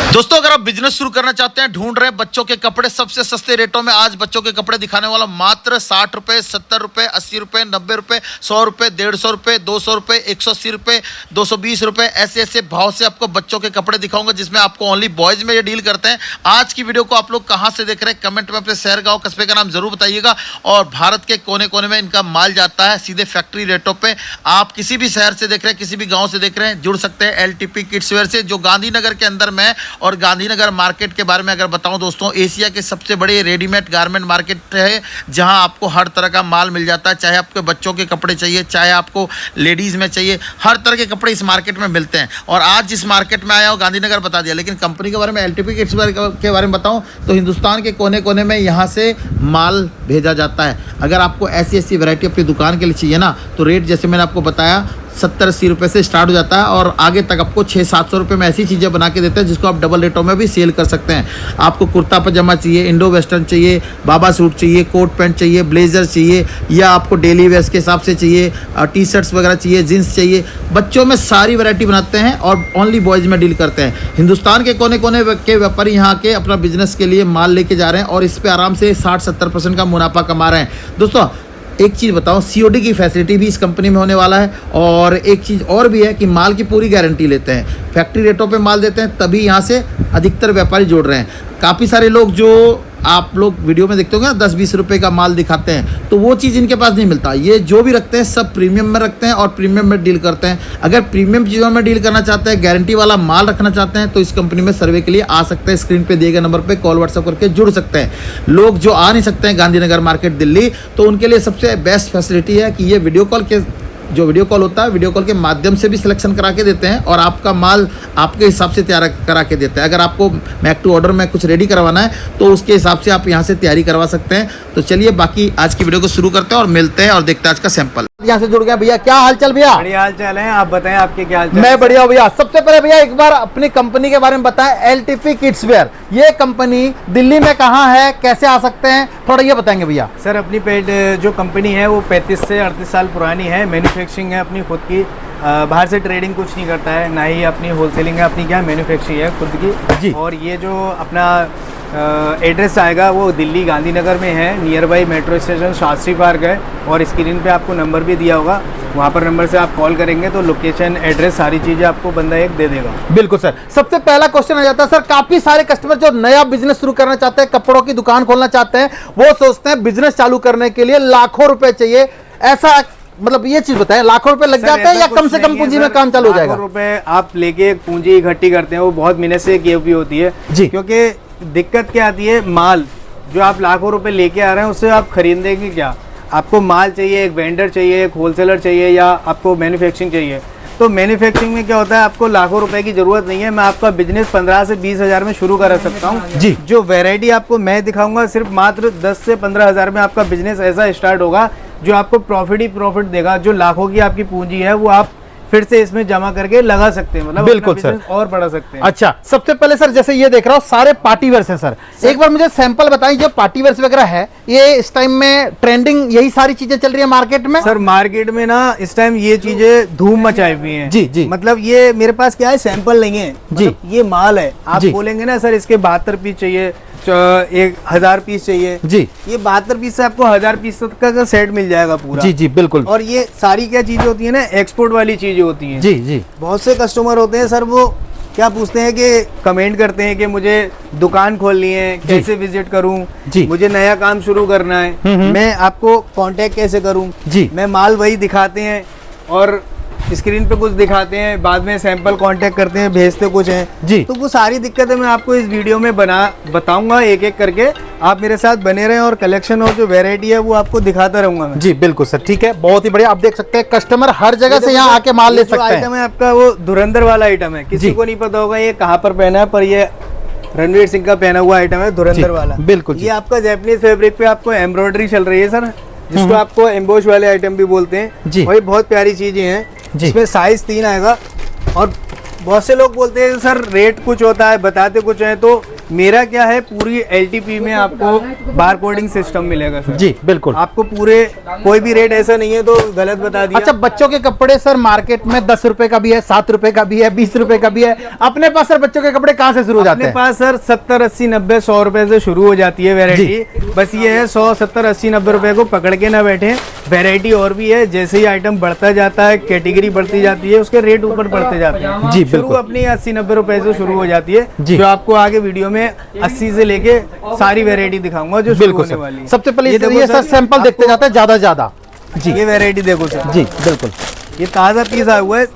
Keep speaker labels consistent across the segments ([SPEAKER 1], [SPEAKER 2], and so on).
[SPEAKER 1] दोस्तों, अगर आप बिजनेस शुरू करना चाहते हैं, ढूंढ रहे हैं बच्चों के कपड़े सबसे सस्ते रेटों में, आज बच्चों के कपड़े दिखाने वाला मात्र 60 रुपए, 70 रुपए, 80 रुपए, 90 रुपए, 100 रुपए, 150 रुपए, 200 रुपए, 180 रुपए, 220 रुपए, ऐसे ऐसे भाव से आपको बच्चों के कपड़े दिखाऊंगा, जिसमें आपको ओनली बॉयज में ये डील करते हैं। आज की वीडियो को आप लोग कहां से देख रहे हैं, कमेंट में अपने शहर, गांव, कस्बे का नाम जरूर बताइएगा। और भारत के कोने कोने में इनका माल जाता है सीधे फैक्ट्री रेटों पे। आप किसी भी शहर से देख रहे हैं, किसी भी गांव से देख रहे हैं, जुड़ सकते हैं LTP किड्स वेयर से, जो गांधीनगर के अंदर में है। और गांधीनगर मार्केट के बारे में अगर बताऊं दोस्तों, एशिया के सबसे बड़े रेडीमेड गारमेंट मार्केट है, जहां आपको हर तरह का माल मिल जाता है। चाहे आपके बच्चों के कपड़े चाहिए, चाहे आपको लेडीज में चाहिए, हर तरह के कपड़े इस मार्केट में मिलते हैं। और आज जिस मार्केट में आया हूं, गांधीनगर बता दिया, लेकिन कंपनी के बारे में, LTP किड्स वेयर के बारे में बताऊं तो हिंदुस्तान के कोने कोने में यहाँ से माल भेजा जाता है। अगर आपको ऐसी ऐसी वैरायटी अपनी दुकान के लिए चाहिए ना, तो रेट जैसे मैंने आपको बताया 70-80 रुपये से स्टार्ट हो जाता है, और आगे तक आपको 600-700 रुपये में ऐसी चीज़ें बना के देते हैं जिसको आप डबल रेटों में भी सेल कर सकते हैं। आपको कुर्ता पजामा चाहिए, इंडो वेस्टर्न चाहिए, बाबा सूट चाहिए, कोट पैंट चाहिए, ब्लेजर चाहिए, या आपको डेली वेयर के हिसाब से चाहिए, टी शर्ट्स वगैरह चाहिए, जीन्स चाहिए, बच्चों में सारी वैरायटी बनाते हैं और ओनली बॉयज़ में डील करते हैं। हिंदुस्तान के कोने कोने के व्यापारी यहाँ के अपना बिजनेस के लिए माल लेके जा रहे हैं और इस पर आराम से 60-70% का मुनाफा कमा रहे हैं। दोस्तों, एक चीज़ बताओ, COD की फैसिलिटी भी इस कंपनी में होने वाला है। और एक चीज़ और भी है कि माल की पूरी गारंटी लेते हैं, फैक्ट्री रेटों पे माल देते हैं, तभी यहाँ से अधिकतर व्यापारी जोड़ रहे हैं। काफ़ी सारे लोग जो आप लोग वीडियो में देखते होंगे ना, 10-20 रुपये का माल दिखाते हैं, तो वो चीज़ इनके पास नहीं मिलता। ये जो भी रखते हैं सब प्रीमियम में रखते हैं और प्रीमियम में डील करते हैं। अगर प्रीमियम चीज़ों में डील करना चाहते हैं, गारंटी वाला माल रखना चाहते हैं, तो इस कंपनी में सर्वे के लिए आ सकते हैं। स्क्रीन पे दिए गए नंबर पे कॉल व्हाट्सअप करके जुड़ सकते हैं। लोग जो आ नहीं सकते हैं गांधीनगर मार्केट दिल्ली, तो उनके लिए सबसे बेस्ट फैसिलिटी है कि ये वीडियो कॉल होता है, वीडियो कॉल के माध्यम से भी सिलेक्शन करा के देते हैं और आपका माल आपके हिसाब से तैयार करा के देते हैं। अगर आपको मैक टू ऑर्डर में कुछ रेडी करवाना है तो उसके हिसाब से आप यहाँ से तैयारी करवा सकते हैं। तो चलिए बाकी आज की वीडियो को शुरू करते हैं और मिलते हैं और देखते हैं आज का सैंपल। यहाँ से जुड़ गया भैया, क्या हाल चाल भैया?
[SPEAKER 2] बढ़िया हाल चाल है, आप बताएं आपके क्या हाल चाल?
[SPEAKER 1] मैं बढ़िया हूँ भैया। सबसे पहले भैया एक बार अपनी कंपनी के बारे में बताएं, LTP किड्स वेयर। ये कंपनी दिल्ली में कहाँ है, कैसे आ सकते हैं, थोड़ा ये बताएंगे भैया।
[SPEAKER 2] सर, अपनी जो कंपनी है वो 35 से 38 साल पुरानी है। मैन्युफैक्चरिंग है अपनी खुद की, बाहर से ट्रेडिंग कुछ नहीं करता है, ना ही अपनी होलसेलिंग है, अपनी क्या मैन्युफैक्चरिंग है खुद की जी। और ये जो अपना एड्रेस आएगा वो दिल्ली गांधीनगर में है, near by metro station Shastri park है। और स्क्रीन पे आपको नंबर भी दिया होगा, वहाँ पर नंबर से आप कॉल करेंगे तो लोकेशन, एड्रेस, सारी चीज़ें आपको बंदा एक दे देगा।
[SPEAKER 1] बिल्कुल सर। सबसे पहला क्वेश्चन आ जाता है सर, काफी सारे कस्टमर जो नया बिजनेस शुरू करना चाहते हैं, कपड़ों की दुकान खोलना चाहते हैं, वो सोचते हैं बिजनेस चालू करने के लिए लाखों रुपए चाहिए। ऐसा मतलब ये चीज बताएं, लाखों रुपए लग जाते हैं या कम से कम पूंजी में काम चालू हो जाएगा?
[SPEAKER 2] लाखों रुपए आप लेके पूंजी इकट्ठी करते हैं, वो बहुत मेहनत से की हुई होती है जी। क्योंकि दिक्कत क्या आती है, माल जो आप लाखों रुपए लेके आ रहे हैं उससे आप खरीदेंगे क्या? आपको माल चाहिए, एक वेंडर चाहिए, एक होलसेलर चाहिए, या आपको मैन्युफैक्चरिंग चाहिए। तो मैन्युफैक्चरिंग में क्या होता है, आपको लाखों रुपए की जरूरत नहीं है। मैं आपका बिजनेस 15 से 20 हज़ार में शुरू करा सकता हूँ जी। जो वैरायटी आपको मैं दिखाऊंगा, सिर्फ मात्र 10 से 15 हज़ार में आपका बिजनेस ऐसा स्टार्ट होगा जो आपको प्रॉफिट ही प्रॉफिट देगा। जो लाखों की आपकी पूंजी है वो आप फिर से इसमें जमा करके लगा सकते हैं, मतलब
[SPEAKER 1] बिल्कुल सर,
[SPEAKER 2] और बढ़ा सकते हैं।
[SPEAKER 1] अच्छा, सबसे पहले सर जैसे ये देख रहा हूँ सारे पार्टी वेयर्स हैं सर, एक बार मुझे सैंपल बताइए। जो पार्टी वेयर्स वगैरह है, ये इस टाइम में ट्रेंडिंग यही सारी चीजें चल रही है मार्केट में?
[SPEAKER 2] सर, मार्केट में ना इस टाइम ये चीजें धूम मचाई हुई हैं
[SPEAKER 1] जी जी।
[SPEAKER 2] मतलब ये मेरे पास क्या है, सैंपल नहीं है जी, मतलब ये माल है। आप बोलेंगे ना सर इसके 72 पीस चाहिए, 1000 पीस चाहिए जी, ये 72 पीस से आपको 1000 पीस तक का सेट मिल जाएगा पूरा जी जी बिल्कुल। और ये सारी क्या चीजें होती है ना, एक्सपोर्ट वाली चीजें होती हैं जी जी। बहुत से कस्टमर होते हैं सर, वो क्या पूछते हैं कि कमेंट करते हैं कि मुझे दुकान खोलनी है, कैसे विजिट करूं जी, मुझे नया काम शुरू करना है, मैं आपको कांटेक्ट कैसे करूं जी। मैं माल वही दिखाते हैं और स्क्रीन पे कुछ दिखाते हैं, बाद में सैंपल कांटेक्ट करते हैं, भेजते कुछ हैं जी। तो वो सारी दिक्कतें मैं आपको इस वीडियो में बताऊंगा एक एक करके। आप मेरे साथ बने रहें और कलेक्शन और जो वैरायटी है वो आपको दिखाता रहूंगा मैं जी। बिल्कुल सर, ठीक है, बहुत ही बढ़िया। आप देख सकते हैं कस्टमर हर जगह से यहाँ आके माल ले सकते हैं। आइटम है आपका वो धुरंधर वाला आइटम है, किसी को नहीं पता होगा ये कहाँ पर पहना है, पर ये रणवीर सिंह का पहना हुआ आइटम है, धुरंधर वाला। बिल्कुल, ये आपका जैपनीज फैब्रिक पे आपको एम्ब्रॉयडरी चल रही है सर, जिसको आपको एम्बोश वाले आइटम भी बोलते हैं जी। वही बहुत प्यारी चीजें हैं, इसमें साइज 3 आएगा। और बहुत से लोग बोलते हैं सर रेट कुछ होता है, बताते कुछ है, तो मेरा क्या है, पूरी LTP में आपको बार कोडिंग सिस्टम मिलेगा सर।
[SPEAKER 3] जी बिल्कुल।
[SPEAKER 2] आपको पूरे कोई भी रेट ऐसा नहीं है तो गलत बता दिया।
[SPEAKER 3] अच्छा, बच्चों के कपड़े सर मार्केट में 10 रुपए का भी है, 7 रुपए का भी है, 20 रुपए का भी है। अपने पास सर बच्चों के कपड़े कहाँ से शुरू हो जाते हैं?
[SPEAKER 2] अपने पास सर 70, 80, 90, 100 रुपए से शुरू हो जाती है वैरायटी। बस ये है 100, 70, 80, 90 रुपए को पकड़ के ना बैठे। वैरायटी और भी है, जैसे ही आइटम बढ़ता जाता है, कैटेगरी बढ़ती जाती है, उसके रेट ऊपर बढ़ते जाते हैं।
[SPEAKER 3] जी
[SPEAKER 2] शुरू
[SPEAKER 3] बिल्कुल।
[SPEAKER 2] अपनी 80, 90 रुपए से शुरू हो जाती है,
[SPEAKER 3] जी।
[SPEAKER 2] जो आपको आगे वीडियो में 80 से लेके सारी वैरायटी दिखाऊंगा जो शुरू
[SPEAKER 3] बिल्कुल
[SPEAKER 2] होने
[SPEAKER 3] सर।
[SPEAKER 2] वाली है।
[SPEAKER 3] सबसे पहले
[SPEAKER 2] देखो
[SPEAKER 3] ये सर सैंपल देखते जाते हैं ज्यादा।
[SPEAKER 2] जी, ये वैरायटी देखो सर।
[SPEAKER 3] जी बिल्कुल।
[SPEAKER 2] ये ताज़ा पीस आया हुआ है,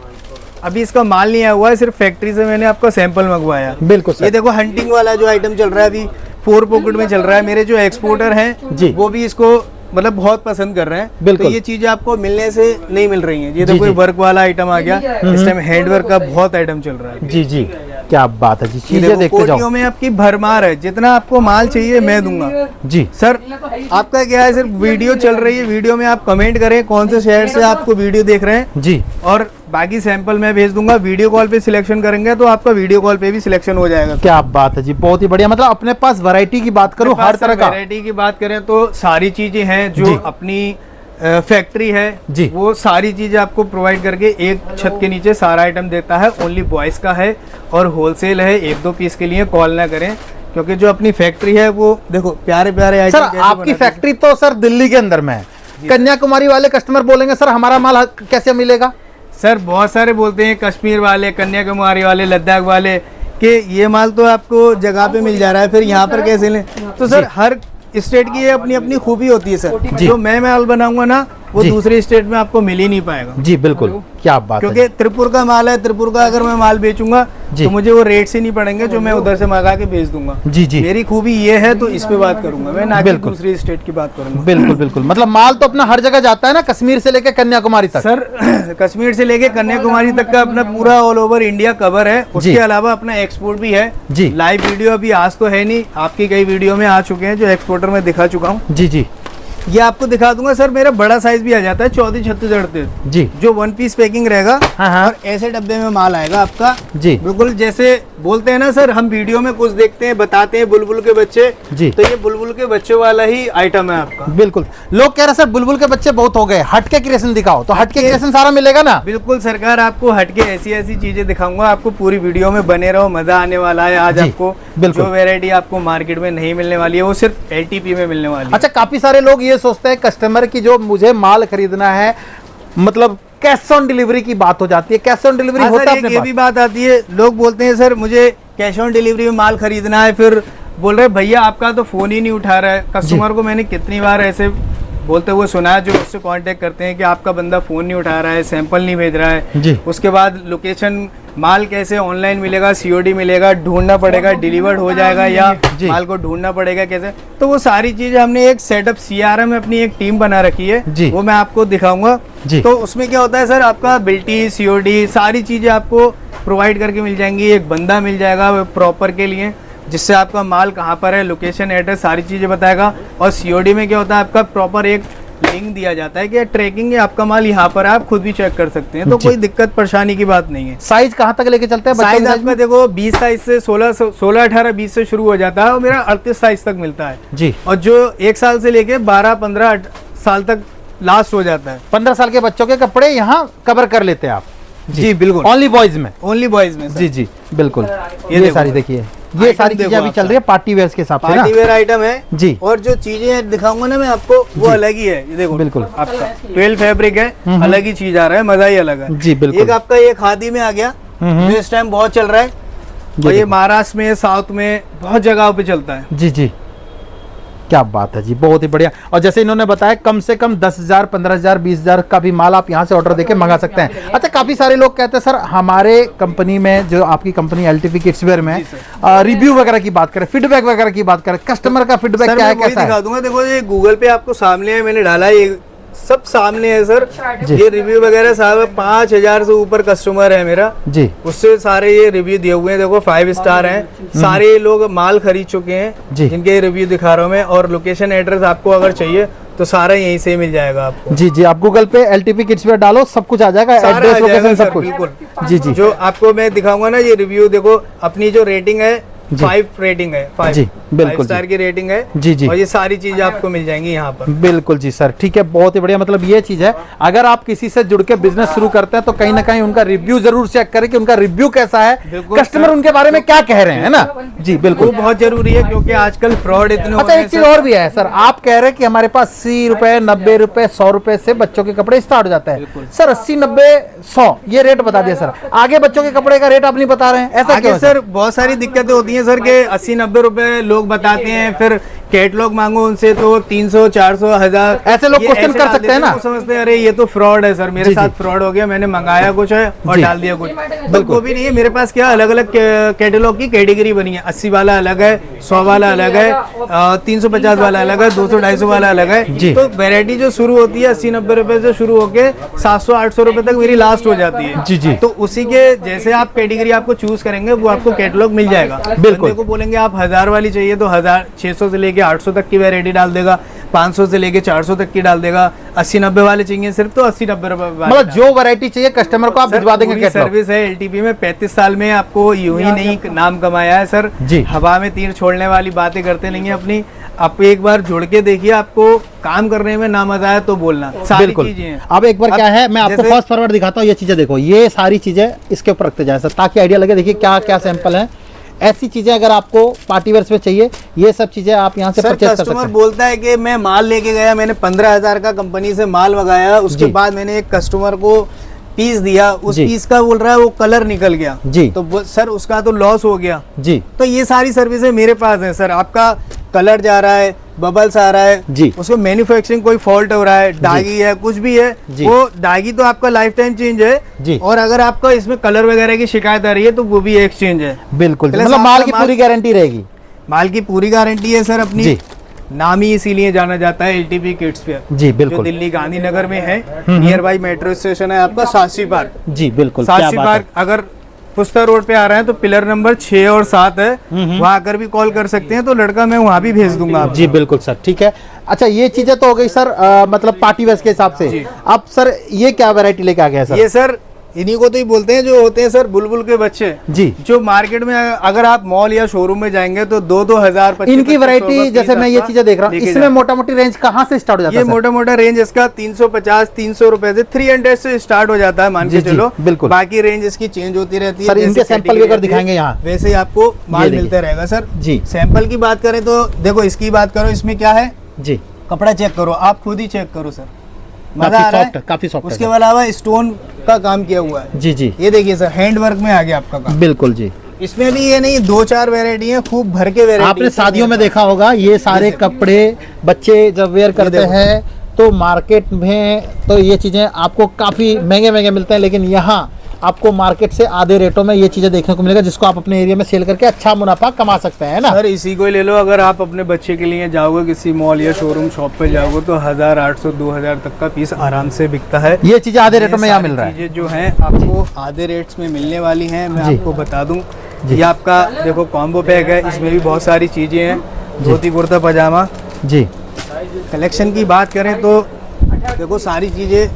[SPEAKER 2] अभी इसका माल नहीं आया हुआ है, सिर्फ फैक्ट्री से मैंने आपका सैंपल मंगवाया।
[SPEAKER 3] बिल्कुल सर।
[SPEAKER 2] ये देखो हंटिंग वाला जो आइटम चल रहा है अभी 4 पॉकेट में चल रहा है। मेरे जो एक्सपोर्टर हैं
[SPEAKER 3] जी।
[SPEAKER 2] वो भी इसको मतलब बहुत पसंद कर रहे हैं।
[SPEAKER 3] बिल्कुल।
[SPEAKER 2] तो ये चीजें आपको मिलने से नहीं मिल रही हैं। ये
[SPEAKER 3] जी,
[SPEAKER 2] देखो
[SPEAKER 3] जी।
[SPEAKER 2] वर्क वाला आइटम आ गया, इस टाइम हैंड वर्क का बहुत आइटम चल रहा है।
[SPEAKER 3] जी जी, क्या बात है जी।
[SPEAKER 2] ये
[SPEAKER 3] चीजें
[SPEAKER 2] देखो
[SPEAKER 3] देखते
[SPEAKER 2] कोटियों
[SPEAKER 3] जाओ।
[SPEAKER 2] में आपकी भरमार है, जितना आपको माल चाहिए मैं दूंगा।
[SPEAKER 3] जी
[SPEAKER 2] सर आपका क्या है, सिर्फ वीडियो चल रही है, वीडियो में आप कमेंट करें कौन से शहर से आपको वीडियो देख रहे हैं,
[SPEAKER 3] जी
[SPEAKER 2] और बाकी सैंपल मैं भेज दूंगा। वीडियो कॉल पे सिलेक्शन करेंगे तो आपका वीडियो कॉल पे भी सिलेक्शन हो जाएगा।
[SPEAKER 3] क्या बात है जी, बहुत ही बढ़िया। मतलब अपने पास वैरायटी की बात करूं हर तरह का।
[SPEAKER 2] वैरायटी की बात करें तो सारी चीजें हैं जो
[SPEAKER 3] जी।
[SPEAKER 2] अपनी फैक्ट्री है
[SPEAKER 3] जी।
[SPEAKER 2] वो सारी चीजें आपको प्रोवाइड करके एक छत के नीचे सारा आइटम देता है। ओनली बॉयज का है और होलसेल है। 1-2 पीस के लिए कॉल ना करें, क्योंकि जो अपनी फैक्ट्री है वो देखो प्यारे प्यारे आइटम
[SPEAKER 3] सर आपकी फैक्ट्री तो सर दिल्ली के अंदर में है। कन्याकुमारी वाले कस्टमर बोलेंगे सर हमारा माल कैसे मिलेगा?
[SPEAKER 2] सर बहुत सारे बोलते हैं, कश्मीर वाले, कन्याकुमारी वाले, लद्दाख वाले, कि ये माल तो आपको जगह पे मिल जा रहा है, फिर यहाँ पर कैसे लें? तो सर हर स्टेट की ये अपनी अपनी खूबी होती है सर। जो मैं माल बनाऊंगा ना वो
[SPEAKER 3] जी।
[SPEAKER 2] दूसरे स्टेट में आपको मिल ही नहीं पाएगा।
[SPEAKER 3] जी बिल्कुल, क्या बात है।
[SPEAKER 2] क्योंकि त्रिपुर का माल है, त्रिपुर का अगर मैं माल बेचूंगा
[SPEAKER 3] जी।
[SPEAKER 2] तो मुझे वो रेट से नहीं पड़ेंगे जो मैं उधर से मंगा के बेच दूंगा।
[SPEAKER 3] जी जी
[SPEAKER 2] मेरी खूबी ये है तो इस पे बात करूंगा मैं, ना कि
[SPEAKER 3] बिल्कुल।
[SPEAKER 2] दूसरी स्टेट की बात करूंगा।
[SPEAKER 3] बिल्कुल बिल्कुल। मतलब माल तो अपना हर जगह जाता है ना, कश्मीर से लेके कन्याकुमारी तक।
[SPEAKER 2] सर कश्मीर से लेके कन्याकुमारी तक का अपना पूरा ऑल ओवर इंडिया कवर है। उसके अलावा अपना एक्सपोर्ट भी है।
[SPEAKER 3] जी।
[SPEAKER 2] लाइव वीडियो अभी आज तो है नहीं, आपकी कई वीडियो में आ चुके हैं जो एक्सपोर्टर में दिखा चुका हूँ।
[SPEAKER 3] जी जी
[SPEAKER 2] ये आपको दिखा दूंगा सर। मेरा बड़ा साइज भी आ जाता है 34-36 अड़तीस,
[SPEAKER 3] जी
[SPEAKER 2] जो 1 पीस पैकिंग रहेगा।
[SPEAKER 3] हाँ, हाँ।
[SPEAKER 2] और ऐसे डब्बे में माल आएगा आपका।
[SPEAKER 3] जी
[SPEAKER 2] बिल्कुल जैसे बोलते हैं ना सर, हम वीडियो में कुछ देखते हैं, बताते हैं बुलबुल के बच्चे,
[SPEAKER 3] जी।
[SPEAKER 2] तो ये बुलबुल के बच्चे वाला ही आइटम है आपका।
[SPEAKER 3] बिल्कुल। लोग कह रहे सर बुलबुल के बच्चे बहुत हो गए, हटके क्रिएशन दिखाओ, तो हटके क्रिएशन सारा मिलेगा ना?
[SPEAKER 2] बिल्कुल सरकार, आपको हटके ऐसी ऐसी चीजें दिखाऊंगा। आपको पूरी वीडियो में बने रहो, मजा आने वाला है। आज
[SPEAKER 3] जी,
[SPEAKER 2] आपको
[SPEAKER 3] बिल्कुल।
[SPEAKER 2] जो वैरायटी आपको मार्केट में नहीं मिलने वाली है वो सिर्फ LTP में मिलने वाली है।
[SPEAKER 3] अच्छा, काफी सारे लोग ये सोचते हैं कस्टमर की जो मुझे माल खरीदना है, मतलब कैश ऑन डिलीवरी की बात हो जाती है। कैश ऑन डिलीवरी
[SPEAKER 2] हाँ
[SPEAKER 3] होता
[SPEAKER 2] सर,
[SPEAKER 3] है
[SPEAKER 2] ये
[SPEAKER 3] अपने
[SPEAKER 2] भी
[SPEAKER 3] पास?
[SPEAKER 2] बात आती है, लोग बोलते हैं सर मुझे कैश ऑन डिलीवरी में माल खरीदना है, फिर बोल रहे भैया आपका तो फोन ही नहीं उठा रहा है। कस्टमर को मैंने कितनी बार ऐसे बोलते हुए सुना है, जो उससे कांटेक्ट करते हैं कि आपका बंदा फोन नहीं उठा रहा है, सैंपल नहीं भेज रहा है।
[SPEAKER 3] जी।
[SPEAKER 2] उसके बाद लोकेशन, माल कैसे ऑनलाइन मिलेगा, COD मिलेगा, ढूंढना पड़ेगा, डिलीवर्ड हो जाएगा या
[SPEAKER 3] जी।
[SPEAKER 2] माल को ढूंढना पड़ेगा कैसे? तो वो सारी चीजें हमने एक सेटअप CRM में अपनी एक टीम बना रखी है,
[SPEAKER 3] जी।
[SPEAKER 2] वो मैं आपको दिखाऊंगा।
[SPEAKER 3] जी।
[SPEAKER 2] तो उसमें क्या होता है सर, आपका बिल्टी, COD सारी चीजें आपको प्रोवाइड करके मिल जाएंगी। एक बंदा मिल जाएगा प्रॉपर के लिए, जिससे आपका माल कहाँ पर है, लोकेशन, एड्रेस सारी चीजें बताएगा। और COD में क्या होता है, आपका प्रॉपर एक लिंक दिया जाता है कि ट्रैकिंग है, आपका माल यहाँ पर है, आप खुद भी चेक कर सकते हैं। तो
[SPEAKER 3] जी।
[SPEAKER 2] कोई दिक्कत परेशानी की बात नहीं है।
[SPEAKER 3] साइज कहाँ तक लेके चलते हैं? बच्चों
[SPEAKER 2] साइज
[SPEAKER 3] के
[SPEAKER 2] आपका देखो 20 साइज से 16, 18, 20 से शुरू हो जाता है और मेरा 38 साइज तक मिलता है।
[SPEAKER 3] जी।
[SPEAKER 2] और जो 1 साल से लेके 12, 15 साल तक लास्ट हो जाता है।
[SPEAKER 3] 15 साल के बच्चों के कपड़े यहाँ कवर कर लेते हैं आप?
[SPEAKER 2] जी बिल्कुल,
[SPEAKER 3] ओनली बॉयज में?
[SPEAKER 2] ओनली बॉयज में सर।
[SPEAKER 3] जी जी बिल्कुल।
[SPEAKER 2] ये
[SPEAKER 3] ये
[SPEAKER 2] देखो
[SPEAKER 3] सारी
[SPEAKER 2] सर।
[SPEAKER 3] देखिए, ये
[SPEAKER 2] आइटम
[SPEAKER 3] सारी चीजें
[SPEAKER 2] देखो
[SPEAKER 3] अभी
[SPEAKER 2] आप
[SPEAKER 3] चल रही है पार्टी वेयर के हिसाब से ना?
[SPEAKER 2] पार्टी वेयर आइटम है
[SPEAKER 3] जी।
[SPEAKER 2] और जो चीजें दिखाऊंगा ना मैं आपको वो अलग ही है। ये देखो
[SPEAKER 3] बिल्कुल।
[SPEAKER 2] आपका 12 फैब्रिक है, अलग ही चीज आ रहा है, मजा ही अलग है।
[SPEAKER 3] जी बिल्कुल।
[SPEAKER 2] एक आपका ये खादी में आ गया जो इस टाइम बहुत चल रहा है, और ये महाराष्ट्र में, साउथ में बहुत जगहों पे चलता है।
[SPEAKER 3] जी जी, क्या बात है जी, बहुत ही बढ़िया। और जैसे इन्होंने बताया कम से कम 10,000, 15,000, 20,000 का भी माल आप यहाँ से ऑर्डर देके मंगा सकते हैं। अच्छा, काफी सारे लोग कहते हैं सर हमारे कंपनी में, जो आपकी कंपनी LTP किड्सवेयर में रिव्यू वगैरह की बात करें, फीडबैक वगैरह की बात करें, कस्टमर का फीडबैक
[SPEAKER 2] सर
[SPEAKER 3] क्या है,
[SPEAKER 2] मैं वही
[SPEAKER 3] कैसा
[SPEAKER 2] दिखा
[SPEAKER 3] है?
[SPEAKER 2] दूंगा। देखो ये गूगल पे आपको सामने है, मैंने डाला है, ये सब सामने है सर।
[SPEAKER 3] जी।
[SPEAKER 2] ये रिव्यू वगैरह साहब 5,000 से ऊपर कस्टमर है मेरा,
[SPEAKER 3] जी
[SPEAKER 2] उससे सारे ये रिव्यू दिए हुए हैं। देखो 5 स्टार हैं, सारे लोग माल खरीद चुके हैं
[SPEAKER 3] जी।
[SPEAKER 2] जिनके रिव्यू दिखा रहा हूँ मैं। और लोकेशन, एड्रेस आपको अगर चाहिए तो सारा यहीं से मिल जाएगा आपको।
[SPEAKER 3] जी जी, आप गूगल पे LTP किड्सवेयर डालो, सब कुछ आ जाएगा,
[SPEAKER 2] सारा
[SPEAKER 3] एड्रेस,
[SPEAKER 2] आ जाएगा
[SPEAKER 3] लोकेशन,
[SPEAKER 2] सर,
[SPEAKER 3] सब कुछ।
[SPEAKER 2] बिल्कुल।
[SPEAKER 3] जी जी
[SPEAKER 2] जो आपको मैं दिखाऊंगा ना, ये रिव्यू देखो, अपनी जो रेटिंग है 5 रेटिंग है, 5
[SPEAKER 3] जी, बिल्कुल
[SPEAKER 2] 5 स्टार की रेटिंग है
[SPEAKER 3] जी, जी।
[SPEAKER 2] और ये सारी चीजें आपको मिल जाएंगी यहाँ पर।
[SPEAKER 3] बिल्कुल जी सर, ठीक है, बहुत ही बढ़िया। मतलब ये चीज है, अगर आप किसी से जुड़ के बिजनेस शुरू करते हैं तो कहीं ना कहीं उनका रिव्यू जरूर चेक करें कि उनका रिव्यू कैसा है,
[SPEAKER 2] बिल्कुल
[SPEAKER 3] कस्टमर
[SPEAKER 2] सर।
[SPEAKER 3] उनके बारे में क्या कह रहे हैं, है ना जी।
[SPEAKER 2] वो
[SPEAKER 3] बिल्कुल।
[SPEAKER 2] बहुत जरूरी है क्योंकि आजकल फ्रॉड इतने हो
[SPEAKER 3] अच्छा,
[SPEAKER 2] रहे
[SPEAKER 3] एक
[SPEAKER 2] हैं
[SPEAKER 3] चीज
[SPEAKER 2] सर।
[SPEAKER 3] और भी है सर, आप कह रहे हैं कि हमारे पास 80 रुपए, 90 रुपए, 100 रुपए से बच्चों के कपड़े स्टार्ट हो जाता है। सर 80, 90, 100 ये रेट बता दिया सर, आगे बच्चों के कपड़े का रेट आप नहीं बता रहे हैं, ऐसा क्यों
[SPEAKER 2] आगे
[SPEAKER 3] है
[SPEAKER 2] सर बहुत सारी दिक्कतें होती हैं सर के 80-90 रुपए लोग बताते हैं, फिर कैटलॉग मांगो उनसे तो 300, 400, 1000
[SPEAKER 3] ऐसे लोग क्वेश्चन कर सकते हैं ना।
[SPEAKER 2] वो समझते हैं अरे ये तो फ्रॉड है सर, मेरे
[SPEAKER 3] जी,
[SPEAKER 2] साथ
[SPEAKER 3] जी।
[SPEAKER 2] फ्रॉड हो गया, मैंने मंगाया कुछ है और
[SPEAKER 3] जी।
[SPEAKER 2] डाल दिया कुछ। तो वो भी नहीं है, मेरे पास क्या अलग अलग कैटलॉग की कैटेगरी बनी है। 80 वाला अलग है, 100 वाला अलग है, 350 वाला अलग है, 200, 250 वाला अलग
[SPEAKER 3] जी।
[SPEAKER 2] है। तो वेरायटी जो शुरू होती है 80-90 रुपए से शुरू होके 700-800 रुपए तक मेरी लास्ट हो जाती है।
[SPEAKER 3] जी, जी।
[SPEAKER 2] तो उसी के जैसे आप कैटेगरी आपको चूज करेंगे वो आपको कैटलॉग मिल जाएगा।
[SPEAKER 3] बिल्कुल।
[SPEAKER 2] बंदे को बोलेंगे आप 1000 वाली चाहिए तो 1000, 600 से लेके 800 तक की वैरायटी डाल देगा, 500 से लेके 400 तक की डाल देगा, 80-90 वाले चाहिए सिर्फ तो 80-90 रुपए वाले
[SPEAKER 3] मतलब जो वैरायटी चाहिए कस्टमर को आप भिजवा देंगे कैटलॉग।
[SPEAKER 2] सर्विस है एलटीपी में। 35 साल में आपको यूं ही नहीं नाम कमाया है सर।
[SPEAKER 3] जी।
[SPEAKER 2] हवा में तीर छोड़ने वाली बातें करते नहीं है अपनी। आप एक बार जुड़ के देखिए, आपको काम करने में ना मजा आए तो बोलना। सारी
[SPEAKER 3] बिल्कुल।
[SPEAKER 2] चीजें हैं।
[SPEAKER 3] अब एक बार क्या है, मैं आपको
[SPEAKER 2] जैसे-
[SPEAKER 3] फास्ट फॉरवर्ड दिखाता हूँ, ये चीजें देखो, ये सारी चीजें इसके ऊपर रखते जाए सर, ताकि आइडिया लगे। देखिए क्या क्या सैंपल है, ऐसी चीजें अगर आपको पार्टी वेयर्स में चाहिए, ये सब चीजें आप यहाँ से
[SPEAKER 2] सर
[SPEAKER 3] परचेज कर सकते
[SPEAKER 2] कस्टमर
[SPEAKER 3] हैं।
[SPEAKER 2] बोलता है कि मैं माल लेके गया, मैंने 15,000 का कंपनी से माल मंगाया, उसके
[SPEAKER 3] जी।
[SPEAKER 2] बाद मैंने एक कस्टमर को पीस दिया, उस
[SPEAKER 3] जी।
[SPEAKER 2] पीस का बोल रहा है वो कलर निकल गया,
[SPEAKER 3] जी।
[SPEAKER 2] तो सर उसका तो लॉस हो गया।
[SPEAKER 3] जी
[SPEAKER 2] तो ये सारी सर्विसेज मेरे पास है सर। आपका कलर जा रहा है, बबल्स आ रहा है
[SPEAKER 3] जी।
[SPEAKER 2] उसको मैन्युफैक्चरिंग कोई फॉल्ट हो रहा है, दागी है, कुछ भी है,
[SPEAKER 3] जी।
[SPEAKER 2] वो दागी तो आपका लाइफ टाइम चेंज है
[SPEAKER 3] जी।
[SPEAKER 2] और अगर आपका इसमें कलर वगैरह की शिकायत आ रही है तो वो भी एक्सचेंज है।
[SPEAKER 3] बिल्कुल जी।
[SPEAKER 2] प्लस
[SPEAKER 3] मतलब माल
[SPEAKER 2] आपका
[SPEAKER 3] की
[SPEAKER 2] माल-
[SPEAKER 3] पूरी गारंटी रहेगी।
[SPEAKER 2] माल की पूरी गारंटी है सर अपनी।
[SPEAKER 3] जी।
[SPEAKER 2] नाम ही इसीलिए जाना जाता है एलटीपी किड्स पे,
[SPEAKER 3] जी
[SPEAKER 2] जो
[SPEAKER 3] बिल्कुल
[SPEAKER 2] दिल्ली गांधीनगर में है। नियर बाई मेट्रो स्टेशन है आपका शास्त्री पार्क।
[SPEAKER 3] जी बिल्कुल, क्या
[SPEAKER 2] शास्त्री
[SPEAKER 3] बात
[SPEAKER 2] पार्क अगर पुस्ता रोड पे आ रहे हैं तो पिलर नंबर 6 और 7 है, वहाँ आकर भी कॉल कर सकते हैं, तो लड़का मैं वहाँ भी भेज दूंगा
[SPEAKER 3] है।
[SPEAKER 2] आपको।
[SPEAKER 3] जी बिल्कुल सर, ठीक है। अच्छा ये चीजें तो हो गई सर, मतलब पार्टी वेयर्स के हिसाब से। अब सर ये क्या वैरायटी लेके आ गया सर?
[SPEAKER 2] ये सर इन्हीं को तो ही बोलते हैं जो होते हैं सर बुलबुल के बच्चे।
[SPEAKER 3] जी।
[SPEAKER 2] जो मार्केट में अगर आप मॉल या शोरूम में जाएंगे तो 2-2 हजार
[SPEAKER 3] इनकी वैरायटी, जैसे मैं ये चीजें देख रहा हूँ, इसमें मोटा मोटी रेंज कहाँ से स्टार्ट हो जाता
[SPEAKER 2] ये
[SPEAKER 3] है?
[SPEAKER 2] मोटा मोटा रेंज इसका 350-300 रुपए से 300 से स्टार्ट हो जाता है, मान
[SPEAKER 3] जी,
[SPEAKER 2] के
[SPEAKER 3] जी,
[SPEAKER 2] चलो।
[SPEAKER 3] बिल्कुल।
[SPEAKER 2] बाकी रेंज इसकी चेंज होती रहती है।
[SPEAKER 3] सर,
[SPEAKER 2] जैसे
[SPEAKER 3] इनके सैंपल भी
[SPEAKER 2] category
[SPEAKER 3] अगर
[SPEAKER 2] रहती है,
[SPEAKER 3] दिखाएंगे यहाँ।
[SPEAKER 2] वैसे ही आपको माल
[SPEAKER 3] देखिए।
[SPEAKER 2] मिलता रहेगा सर।
[SPEAKER 3] जी।
[SPEAKER 2] सैंपल की बात करें तो देखो, इसकी बात करो, इसमें क्या है,
[SPEAKER 3] जी
[SPEAKER 2] कपड़ा चेक करो, आप खुद ही चेक करो सर, मजा
[SPEAKER 3] काफी
[SPEAKER 2] आ रहा
[SPEAKER 3] सॉफ्ट है, काफी सॉफ्ट है
[SPEAKER 2] उसके
[SPEAKER 3] सर।
[SPEAKER 2] अलावा स्टोन का काम किया हुआ है।
[SPEAKER 3] जी जी
[SPEAKER 2] ये देखिए सर, हैंड वर्क में आ गया आपका काम।
[SPEAKER 3] बिल्कुल जी।
[SPEAKER 2] इसमें भी ये नहीं 2-4 वैरायटी है, खूब भर के वैरायटी।
[SPEAKER 3] आपने शादियों में देखा होगा, ये सारे कपड़े बच्चे जब वेयर करते
[SPEAKER 2] देखो।
[SPEAKER 3] हैं तो मार्केट में तो ये चीजें आपको काफी महंगे महंगे मिलते हैं, लेकिन यहाँ आपको मार्केट से आधे रेटों में ये चीजें देखने को मिलेगा, जिसको आप अपने एरिया में सेल करके अच्छा मुनाफा कमा सकते हैं ना।
[SPEAKER 2] सर इसी को ही ले लो, अगर आप अपने बच्चे के लिए जाओगे किसी मॉल या शोरूम शॉप पे जाओगे तो 1800-2000 तक का पीस आराम से बिकता है।
[SPEAKER 3] ये चीजें आधे रेटों में यहाँ
[SPEAKER 2] सारी
[SPEAKER 3] मिल रहा है।
[SPEAKER 2] चीजें जो हैं आपको आधे रेट्स में मिलने वाली हैं, मैं
[SPEAKER 3] जी।
[SPEAKER 2] आपको बता दूं। ये आपका देखो कॉम्बो पैक है, इसमें भी बहुत सारी चीजें हैं, धोती कुर्ता पजामा।
[SPEAKER 3] जी
[SPEAKER 2] कलेक्शन की बात करें तो देखो सारी चीजें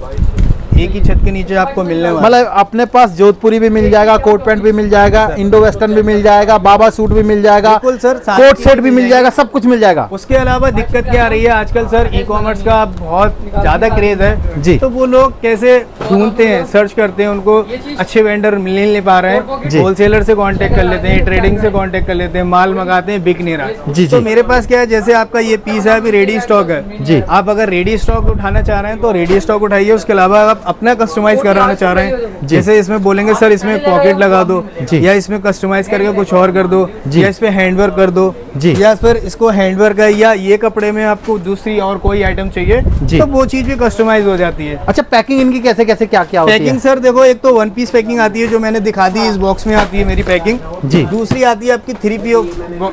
[SPEAKER 2] एक ही छत के नीचे आपको मिलने वाली।
[SPEAKER 3] मतलब अपने पास जोधपुरी भी मिल जाएगा, कोट पैंट भी मिल जाएगा, इंडो वेस्टर्न भी मिल जाएगा, बाबा सूट भी मिल जाएगा,
[SPEAKER 2] बिल्कुल सर, सारी
[SPEAKER 3] कोट
[SPEAKER 2] चीजें
[SPEAKER 3] सेट भी मिल
[SPEAKER 2] मिल
[SPEAKER 3] जाएगा, सब कुछ मिल जाएगा।
[SPEAKER 2] उसके अलावा दिक्कत क्या आ रही है आजकल सर, ई कॉमर्स का बहुत ज्यादा क्रेज है
[SPEAKER 3] जी।
[SPEAKER 2] तो वो लोग कैसे ढूंढते हैं, सर्च करते हैं, उनको अच्छे वेंडर मिल नहीं पा रहे
[SPEAKER 3] जी।
[SPEAKER 2] हैं, होलसेलर से कांटेक्ट कर लेते हैं, ट्रेडिंग से कांटेक्ट कर लेते हैं, माल मंगाते हैं, बिक नहीं रहा।
[SPEAKER 3] जी,
[SPEAKER 2] तो
[SPEAKER 3] जी।
[SPEAKER 2] मेरे पास क्या है, जैसे आपका ये पीस है अभी रेडी स्टॉक है
[SPEAKER 3] जी।
[SPEAKER 2] आप अगर रेडी स्टॉक उठाना चाह रहे हैं तो रेडी स्टॉक उठाइए। उसके अलावा आप अपना कस्टमाइज कराना चाह रहे हैं, जैसे इसमें बोलेंगे सर इसमें पॉकेट लगा दो,
[SPEAKER 3] जी।
[SPEAKER 2] या इसमें कस्टमाइज करके कुछ और कर दो,
[SPEAKER 3] जी।
[SPEAKER 2] या इस पे हैंडवर्क कर दो,
[SPEAKER 3] जी।
[SPEAKER 2] या फिर इसको हैंडवर्क है, या ये कपड़े में आपको दूसरी और कोई आइटम चाहिए
[SPEAKER 3] जी।
[SPEAKER 2] तो वो चीज भी कस्टमाइज हो जाती है।
[SPEAKER 3] अच्छा पैकिंग इनकी कैसे कैसे क्या क्या होती है?
[SPEAKER 2] पैकिंग सर देखो, एक तो 1 पीस पैकिंग आती है जो मैंने दिखा दी, इस बॉक्स में आती है मेरी पैकिंग।
[SPEAKER 3] जी।
[SPEAKER 2] दूसरी आती है आपकी 3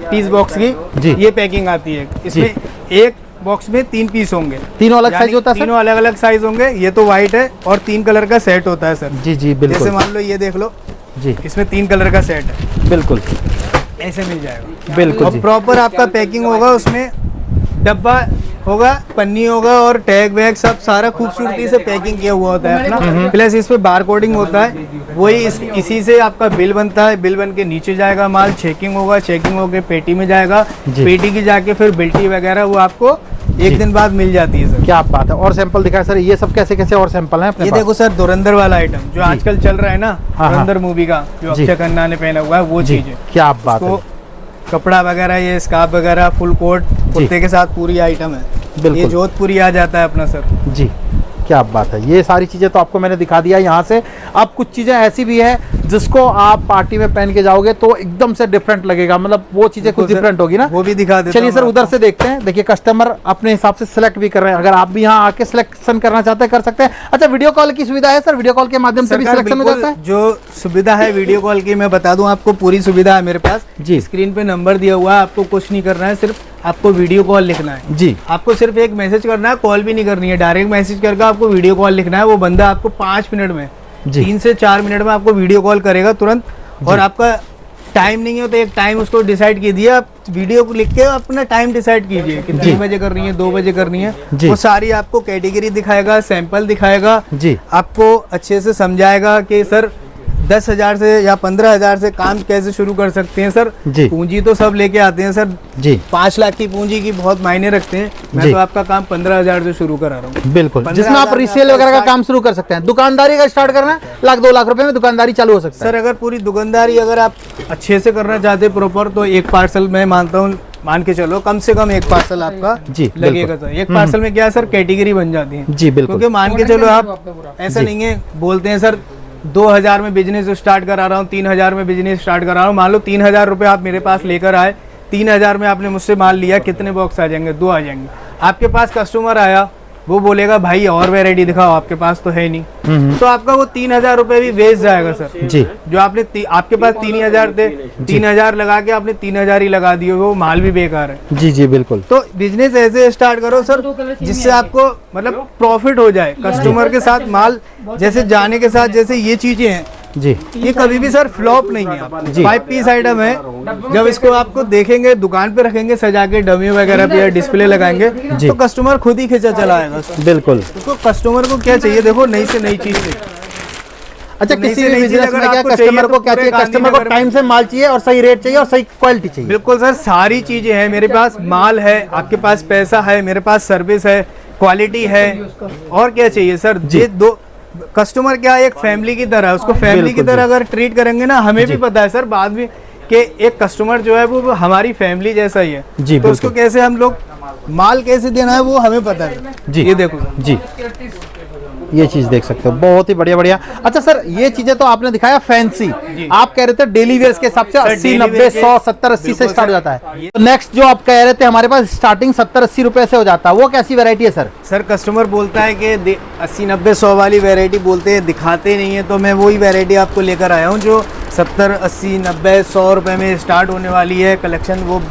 [SPEAKER 2] पीस बॉक्स
[SPEAKER 3] जी।
[SPEAKER 2] की, ये पैकिंग आती है। इसमें एक बॉक्स में 3 पीस होंगे,
[SPEAKER 3] तीनों अलग
[SPEAKER 2] यानी
[SPEAKER 3] साइज होता है सर?
[SPEAKER 2] तीनों अलग अलग साइज होंगे। ये तो व्हाइट है और 3 कलर का सेट होता है सर।
[SPEAKER 3] जी जी
[SPEAKER 2] जैसे
[SPEAKER 3] बिल्कुल
[SPEAKER 2] मान लो ये देख लो,
[SPEAKER 3] जी
[SPEAKER 2] इसमें 3 कलर का सेट है,
[SPEAKER 3] बिल्कुल
[SPEAKER 2] ऐसे मिल जाएगा।
[SPEAKER 3] बिल्कुल
[SPEAKER 2] और
[SPEAKER 3] जी।
[SPEAKER 2] प्रॉपर आपका पैकिंग होगा, उसमें डब्बा होगा, पन्नी होगा और टैग वैग सब सारा खूबसूरती से पैकिंग किया हुआ होता है अपना। प्लस इस पे बार कोडिंग होता है, वही इसी से आपका बिल बनता है। बिल बन के नीचे जाएगा माल, चेकिंग होगा, चेकिंग होके पेटी में जाएगा, पेटी की जाके फिर बिल्टी वगैरह वो आपको एक दिन बाद मिल जाती है सर।
[SPEAKER 3] क्या बात है। और सैंपल दिखाए सर, ये सब कैसे कैसे और सैंपल हैं अपने
[SPEAKER 2] ये
[SPEAKER 3] पास?
[SPEAKER 2] देखो सर, धुरंधर वाला आइटम जो आजकल चल रहा है ना, धुरंधर मूवी का जो अक्षय खन्ना ने पहना हुआ है, वो चीज है।
[SPEAKER 3] क्या बात है।
[SPEAKER 2] कपड़ा वगैरह, ये स्कार्फ वगैरह, फुल कोट कुर्ते के साथ पूरी आइटम है।
[SPEAKER 3] बिल्कुल।
[SPEAKER 2] ये जोधपुरी आ जाता है अपना सर
[SPEAKER 3] जी। क्या बात है। ये सारी चीज़ें तो आपको मैंने दिखा दिया यहाँ से। अब कुछ चीज़ें ऐसी भी है जिसको आप पार्टी में पहन के जाओगे तो एकदम से डिफरेंट लगेगा, मतलब वो चीज़ें कुछ डिफरेंट होगी ना,
[SPEAKER 2] वो भी दिखा देता
[SPEAKER 3] चलिए
[SPEAKER 2] हूँ
[SPEAKER 3] सर उधर
[SPEAKER 2] आपको।
[SPEAKER 3] से देखते हैं। देखिए कस्टमर अपने हिसाब से सिलेक्ट भी कर रहे हैं, अगर आप भी यहाँ आके सिलेक्शन करना चाहते हैं कर सकते हैं। अच्छा, वीडियो कॉल की सुविधा है सर? वीडियो कॉल के माध्यम से भी
[SPEAKER 2] सरकार
[SPEAKER 3] सिलेक्शन हो
[SPEAKER 2] बिल्कुल
[SPEAKER 3] जाता है?
[SPEAKER 2] जो सुविधा है वीडियो कॉल की मैं बता दूं आपको, पूरी सुविधा है मेरे पास
[SPEAKER 3] जी।
[SPEAKER 2] स्क्रीन पे नंबर दिया हुआ है, आपको कुछ नहीं करना है, सिर्फ आपको वीडियो कॉल लिखना है।
[SPEAKER 3] जी।
[SPEAKER 2] आपको सिर्फ एक मैसेज करना है, कॉल भी नहीं करनी है, डायरेक्ट मैसेज करके आपको वीडियो कॉल लिखना है। वो बंदा आपको 5 मिनट में, 3 से 4 मिनट में आपको वीडियो कॉल करेगा तुरंत। और आपका टाइम नहीं है तो एक टाइम उसको डिसाइड कीजिए, आप वीडियो को लिख के अपना टाइम डिसाइड कीजिए कि 3 बजे करनी है, 2 बजे करनी है। वो सारी आपको कैटेगरी दिखाएगा, सैंपल दिखाएगा
[SPEAKER 3] जी।
[SPEAKER 2] आपको अच्छे से समझाएगा कि सर 10,000 से या 15,000 से काम कैसे शुरू कर सकते हैं सर।
[SPEAKER 3] जी।
[SPEAKER 2] पूंजी तो सब लेके आते हैं सर जी, 5 लाख की पूंजी की बहुत मायने रखते हैं। मैं तो आपका काम 15,000 से शुरू करा रहा हूँ।
[SPEAKER 3] बिल्कुल, जिसमें आप रीसेल वगैरह का काम शुरू कर सकते हैं। दुकानदारी का स्टार्ट करना है, 1-2 लाख रुपए में दुकानदारी चालू हो सकता है।
[SPEAKER 2] सर अगर पूरी दुकानदारी अगर आप अच्छे से करना चाहते हैं प्रॉपर, तो एक पार्सल मैं मानता हूँ, मान के चलो कम से कम एक पार्सल आपका
[SPEAKER 3] जी
[SPEAKER 2] लगेगा सर। एक पार्सल में क्या है सर, कैटेगरी बन जाती है
[SPEAKER 3] जी। बिल्कुल।
[SPEAKER 2] क्योंकि मान के चलो आप, ऐसा नहीं है बोलते हैं सर 2,000 में बिजनेस स्टार्ट करा रहा हूँ, 3,000 में बिजनेस स्टार्ट करा रहा हूँ। मान लो 3,000 रुपये आप मेरे पास लेकर आए, 3,000 में आपने मुझसे माल लिया, कितने बॉक्स आ जाएंगे? 2 आ जाएंगे। आपके पास कस्टमर आया, वो बोलेगा भाई और वैरायटी दिखाओ, आपके पास तो है नहीं, तो आपका वो 3,000 रुपये भी वेस्ट जाएगा सर
[SPEAKER 3] जी।
[SPEAKER 2] जो आपने आपके पास 3,000 थे, 3,000 लगा के आपने 3,000 ही लगा दिए, वो माल भी बेकार है।
[SPEAKER 3] जी जी बिल्कुल।
[SPEAKER 2] तो बिजनेस ऐसे स्टार्ट करो सर जिससे आपको मतलब प्रॉफिट हो जाए। कस्टमर के साथ माल जैसे जाने के साथ, जैसे ये चीजें हैं
[SPEAKER 3] जी,
[SPEAKER 2] ये कभी भी सर फ्लॉप नहीं है। 5 पीस आइटम है, जब इसको आपको देखेंगे दुकान पे रखेंगे सजा के, डमी वगैरह पे या डिस्प्ले लगाएंगे तो कस्टमर खुद ही खींचा चला आएगा सर।
[SPEAKER 3] बिल्कुल।
[SPEAKER 2] तो कस्टमर को क्या चाहिए, देखो नई से नई चीज चाहिए।
[SPEAKER 3] अच्छा,
[SPEAKER 2] तो
[SPEAKER 3] किसी
[SPEAKER 2] नई
[SPEAKER 3] भी
[SPEAKER 2] से नई
[SPEAKER 3] बिजनेस
[SPEAKER 2] चीज
[SPEAKER 3] में
[SPEAKER 2] अगर
[SPEAKER 3] क्या
[SPEAKER 2] आपको
[SPEAKER 3] कस्टमर
[SPEAKER 2] चाहिए
[SPEAKER 3] को
[SPEAKER 2] तो
[SPEAKER 3] क्या चाहिए?
[SPEAKER 2] पूरे
[SPEAKER 3] कस्टमर को
[SPEAKER 2] गांधीनगर
[SPEAKER 3] टाइम से माल चाहिए और सही रेट चाहिए और सही क्वालिटी चाहिए।
[SPEAKER 2] बिल्कुल सर, सारी चीजें हैं मेरे पास। माल है, आपके पास पैसा है, मेरे पास सर्विस है, क्वालिटी है, और क्या चाहिए सर? ये दो कस्टमर क्या है, एक फैमिली की तरह, उसको फैमिली की तरह अगर ट्रीट करेंगे ना, हमें भी पता है सर बाद में कि एक कस्टमर जो है वो हमारी फैमिली जैसा ही है।
[SPEAKER 3] जी,
[SPEAKER 2] तो उसको कैसे हम लोग माल कैसे देना है वो हमें पता है
[SPEAKER 3] जी।
[SPEAKER 2] ये देखो
[SPEAKER 3] जी, ये चीज देख सकते हो, बहुत ही बढ़िया बढ़िया। अच्छा सर, ये चीजें तो आपने दिखाया फैंसी, आप कह रहे थे डेली वेयर्स के हिसाब से 80, 90, 100, 70, 80 से स्टार्ट हो जाता है। तो नेक्स्ट जो आप कह रहे थे हमारे पास स्टार्टिंग 70, 80 रुपए से हो जाता है, वो कैसी वैरायटी है सर?
[SPEAKER 2] सर कस्टमर बोलता है कि 80, 90, 100 वाली वैरायटी बोलते हैं, दिखाते नहीं है, तो मैं वही वैरायटी आपको लेकर आया हूँ जो 70, 80, 90, 100 रुपए में स्टार्ट होने वाली है। कलेक्शन वो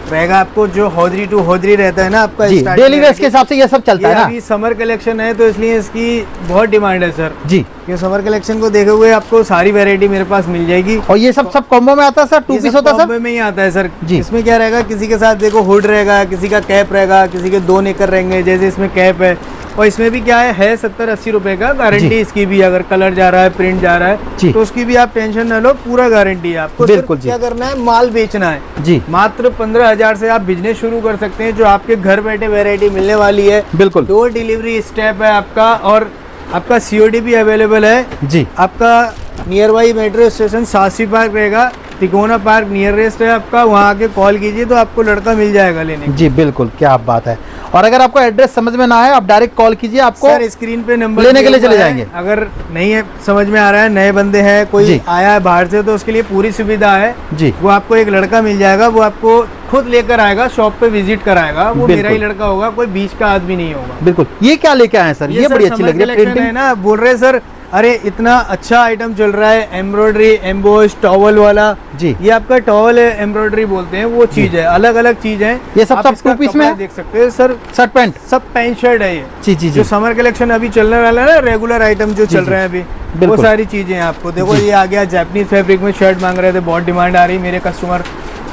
[SPEAKER 2] रहेगा आपको जो हौजरी टू हौजरी रहता है ना आपका,
[SPEAKER 3] जी, डेली वेयर्स के हिसाब से ये सब चलता है ना।
[SPEAKER 2] अभी समर कलेक्शन है तो इसलिए इसकी बहुत डिमांड है सर
[SPEAKER 3] जी।
[SPEAKER 2] ये समर कलेक्शन को देखे हुए आपको सारी वैरायटी मेरे पास मिल जाएगी।
[SPEAKER 3] और ये सब कॉम्बो में आता है सर? 2 पीस होता है सर?
[SPEAKER 2] कॉम्बो में ही आता है सर
[SPEAKER 3] जी।
[SPEAKER 2] इसमें क्या रहेगा, किसी के साथ देखो हुड रहेगा, किसी का कैप रहेगा, किसी के 2 नेकर रहेंगे, जैसे इसमें कैप है। और इसमें भी क्या है 70, 80 रुपए का गारंटी इसकी भी, अगर कलर जा रहा है, प्रिंट जा रहा है तो उसकी भी आप टेंशन न लो, पूरा गारंटी है आपको।
[SPEAKER 3] बिल्कुल
[SPEAKER 2] क्या करना है, माल बेचना है
[SPEAKER 3] जी।
[SPEAKER 2] मात्र 15,000 से आप बिजनेस शुरू कर सकते हैं, जो आपके घर बैठे वैरायटी मिलने वाली है।
[SPEAKER 3] बिल्कुल।
[SPEAKER 2] डोर डिलीवरी स्टेप है आपका, और आपका COD भी अवेलेबल है
[SPEAKER 3] जी।
[SPEAKER 2] आपका near by metro station Shastri park रहेगा, तिकोना पार्क नियरेस्ट है आपका, वहाँ आके कॉल कीजिए तो आपको लड़का मिल जाएगा लेने
[SPEAKER 3] जी। बिल्कुल, क्या बात है। और अगर आपको एड्रेस समझ में ना आए, आप डायरेक्ट कॉल कीजिए, आपको
[SPEAKER 2] सर स्क्रीन पे नंबर
[SPEAKER 3] लेने के लिए चले जाएंगे।
[SPEAKER 2] अगर नहीं है समझ में आ रहा है, नए बंदे हैं, कोई आया है बाहर से, तो उसके लिए पूरी सुविधा है
[SPEAKER 3] जी।
[SPEAKER 2] वो आपको एक लड़का मिल जाएगा, वो आपको खुद लेकर आएगा, शॉप पे विजिट कराएगा, वो मेरा ही लड़का होगा, कोई बीच का आदमी नहीं होगा।
[SPEAKER 3] बिल्कुल। ये क्या लेके आए हैं सर? ये बड़ी अच्छी लग रही है प्रिंटिंग
[SPEAKER 2] है ना। बोल रहे सर अरे इतना अच्छा आइटम चल रहा है, एम्ब्रॉयडरी, एम्बोस, टॉवल वाला
[SPEAKER 3] जी।
[SPEAKER 2] ये आपका टॉवल एम्ब्रॉयडरी बोलते हैं, वो चीज है, अलग अलग चीज है।
[SPEAKER 3] ये सब 2 पीस में
[SPEAKER 2] देख सकते हैं सर,
[SPEAKER 3] शर्ट पैंट, सब
[SPEAKER 2] पैंट शर्ट है ये
[SPEAKER 3] जी जी
[SPEAKER 2] जो
[SPEAKER 3] जी।
[SPEAKER 2] समर कलेक्शन अभी चलने वाला है ना, रेगुलर आइटम जो चल रहे हैं अभी, वो सारी चीजें हैं आपको। देखो ये आ गया, जापानीज फैब्रिक में शर्ट मांग रहे थे, बहुत डिमांड आ रही, मेरे कस्टमर